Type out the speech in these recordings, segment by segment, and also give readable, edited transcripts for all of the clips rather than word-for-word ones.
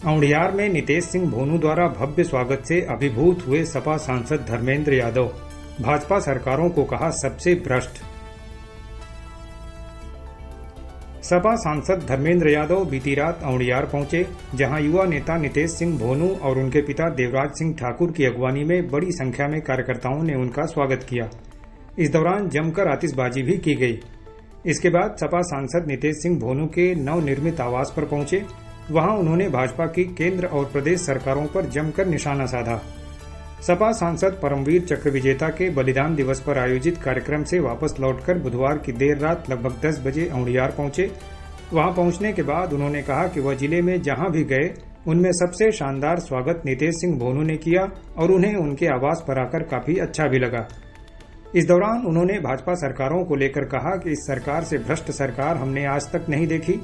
औंढियार में नितेश सिंह भोनू द्वारा भव्य स्वागत से अभिभूत हुए सपा सांसद धर्मेंद्र यादव। भाजपा सरकारों को कहा सबसे भ्रष्ट। सपा सांसद धर्मेंद्र यादव बीती रात औंढियार पहुंचे, जहां युवा नेता नितेश सिंह भोनू और उनके पिता देवराज सिंह ठाकुर की अगवानी में बड़ी संख्या में कार्यकर्ताओं ने उनका स्वागत किया। इस दौरान जमकर आतिशबाजी भी की गई। इसके बाद सपा सांसद नितेश सिंह भोनू के नवनिर्मित आवास पर पहुंचे। वहां उन्होंने भाजपा की केंद्र और प्रदेश सरकारों पर जमकर निशाना साधा। सपा सांसद परमवीर चक्र विजेता के बलिदान दिवस पर आयोजित कार्यक्रम से वापस लौटकर बुधवार की देर रात लगभग 10 बजे औंढियार पहुंचे। वहां पहुंचने के बाद उन्होंने कहा कि वह जिले में जहां भी गए उनमें सबसे शानदार स्वागत नितेश सिंह भोनू ने किया और उन्हें उनके आवास पर आकर काफी अच्छा भी लगा। इस दौरान उन्होंने भाजपा सरकारों को लेकर कहा कि इस सरकार से भ्रष्ट सरकार हमने आज तक नहीं देखी।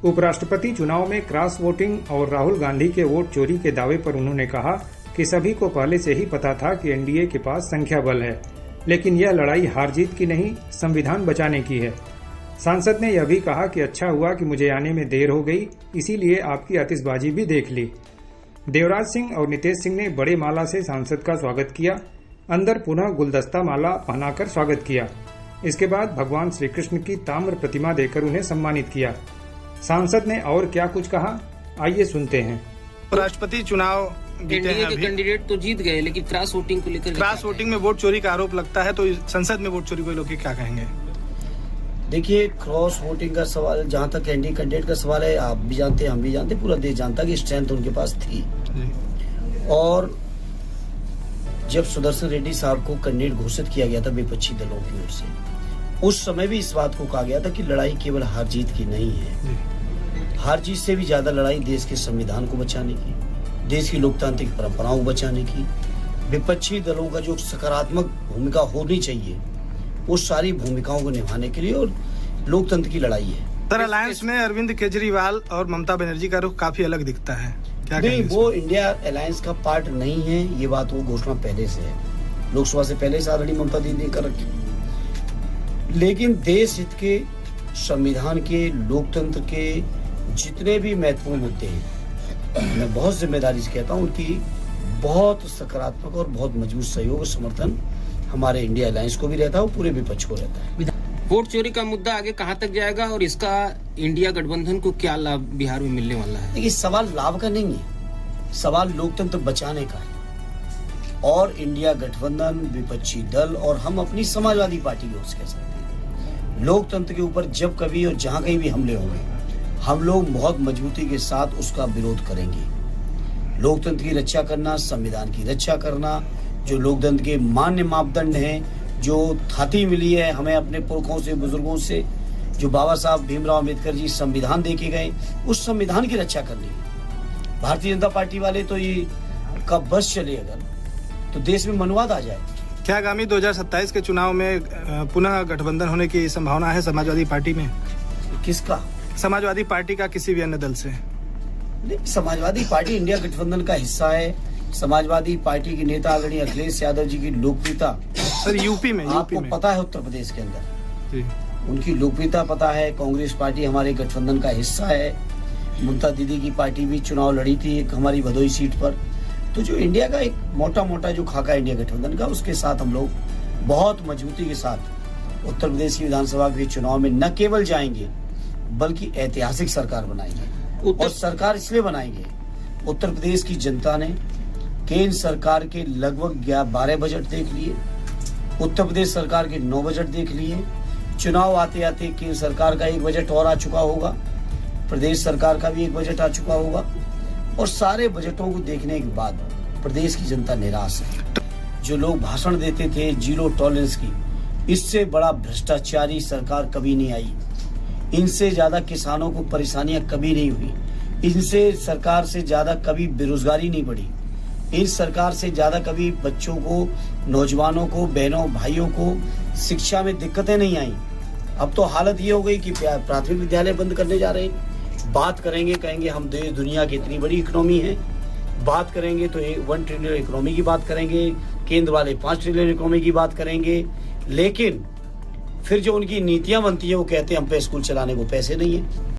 उपराष्ट्रपति चुनाव में क्रॉस वोटिंग और राहुल गांधी के वोट चोरी के दावे पर उन्होंने कहा कि सभी को पहले से ही पता था कि एनडीए के पास संख्या बल है, लेकिन यह लड़ाई हार जीत की नहीं, संविधान बचाने की है। सांसद ने यह भी कहा कि अच्छा हुआ कि मुझे आने में देर हो गई, इसीलिए आपकी आतिशबाजी भी देख ली। देवराज सिंह और नितेश सिंह ने बड़े माला से सांसद का स्वागत किया। अंदर पुनः गुलदस्ता माला पहनाकर स्वागत किया। इसके बाद भगवान श्री कृष्ण की ताम्र प्रतिमा देकर उन्हें सम्मानित किया। सांसद ने और क्या कुछ कहा, आइए सुनते हैं। राष्ट्रपति चुनाव एनडीए के कैंडिडेट तो जीत गए, लेकिन क्रॉस वोटिंग को लेकर क्रॉस वोटिंग में वोट चोरी का आरोप लगता है, तो संसद में वोट चोरी को लोग क्या कहेंगे? देखिए, क्रॉस वोटिंग का सवाल, जहां तक एनडीए कैंडिडेट का सवाल है, आप भी जानते हैं, हम भी जानते हैं, पूरा देश जानता है कि स्ट्रेंथ उनके पास थी। और जब सुदर्शन रेड्डी साहब को कैंडिडेट घोषित किया गया था विपक्षी दलों की ओर से, उस समय भी इस बात को कहा गया था कि लड़ाई केवल हार जीत की नहीं है, हार जीत से भी ज्यादा लड़ाई देश के संविधान को बचाने की, देश की लोकतांत्रिक परंपराओं को बचाने की, विपक्षी दलों का जो सकारात्मक भूमिका होनी चाहिए उस सारी भूमिकाओं को निभाने के लिए, और लोकतंत्र की लड़ाई है। सर, अलायंस में अरविंद केजरीवाल और ममता बनर्जी का रुख काफी अलग दिखता है, क्या नहीं? वो इंडिया अलायंस का पार्ट नहीं है, ये बात वो घोषणा पहले से है, लोकसभा से पहले से ऑलरेडी ममता दीदी ने कर रखी। लेकिन देश हित के, संविधान के, लोकतंत्र के जितने भी महत्वपूर्ण मुद्दे हैं, मैं बहुत जिम्मेदारी से कहता हूँ, उनकी बहुत सकारात्मक और बहुत मजबूत सहयोग और समर्थन हमारे इंडिया अलायंस को भी रहता है और पूरे विपक्ष को रहता है। वोट चोरी का मुद्दा आगे कहां तक जाएगा और इसका इंडिया गठबंधन को क्या लाभ बिहार में मिलने वाला है? देखिए, सवाल लाभ का नहीं है, सवाल लोकतंत्र बचाने का है। और इंडिया गठबंधन, विपक्षी दल और हम अपनी समाजवादी पार्टी की ओर से कह सकते हैं, लोकतंत्र के ऊपर जब कभी और जहां कहीं भी हमले होंगे, हम लोग बहुत मजबूती के साथ उसका विरोध करेंगे। लोकतंत्र की रक्षा करना, संविधान की रक्षा करना, जो लोकतंत्र के मान्य मापदंड हैं, जो थाती मिली है हमें अपने पुरखों से, बुजुर्गों से, जो बाबा साहब भीमराव अम्बेडकर जी संविधान दे के गए, उस संविधान की रक्षा करनी है। भारतीय जनता पार्टी वाले तो ये कब बस चले अगर, तो देश में मनवाद आ जाए। क्या आगामी 2027 के चुनाव में पुनः गठबंधन होने की संभावना है समाजवादी पार्टी में? किसका? समाजवादी पार्टी का किसी भी अन्य दल से? नहीं, समाजवादी पार्टी इंडिया गठबंधन का हिस्सा है। समाजवादी पार्टी के नेता आदरणीय अखिलेश यादव जी की लोकप्रियता, सर, यूपी में आपको पता है, उत्तर प्रदेश के अंदर उनकी लोकप्रियता पता है। कांग्रेस पार्टी हमारे गठबंधन का हिस्सा है। ममता दीदी की पार्टी भी चुनाव लड़ी थी एक हमारी भदोई सीट पर। तो जो इंडिया का एक मोटा जो खाका इंडिया गठबंधन का, उसके साथ हम लोग बहुत मजबूती के साथ उत्तर प्रदेश की विधानसभा के चुनाव में न केवल जाएंगे बल्कि ऐतिहासिक सरकार बनाएंगे। और सरकार इसलिए बनाएंगे, उत्तर प्रदेश की जनता ने केंद्र सरकार के लगभग 12 बजट देख लिए, उत्तर प्रदेश सरकार के 9 बजट देख लिए। चुनाव आते आते केंद्र सरकार का एक बजट और आ चुका होगा, प्रदेश सरकार का भी एक बजट आ चुका होगा, और सारे बजटों को देखने के बाद प्रदेश की जनता निराश है। जो लोग भाषण देते थे जीरो टॉलरेंस की, इससे बड़ा भ्रष्टाचारी सरकार कभी नहीं आई। इनसे ज्यादा किसानों को परेशानियां कभी नहीं हुई। इनसे सरकार से ज्यादा कभी बेरोजगारी नहीं बढ़ी। इस सरकार से ज्यादा कभी बच्चों को, नौजवानों को, बहनों भाइयों को शिक्षा में दिक्कतें नहीं आई। अब तो हालत ये हो गई कि प्राथमिक विद्यालय बंद करने जा रहे हैं। बात करेंगे, कहेंगे हम देश दुनिया की इतनी बड़ी इकोनॉमी है, बात करेंगे तो 1 ट्रिलियन इकोनॉमी की बात करेंगे, केंद्र वाले 5 ट्रिलियन इकोनॉमी की बात करेंगे, लेकिन फिर जो उनकी नीतियां बनती है वो कहते हैं हम पे स्कूल चलाने को पैसे नहीं है।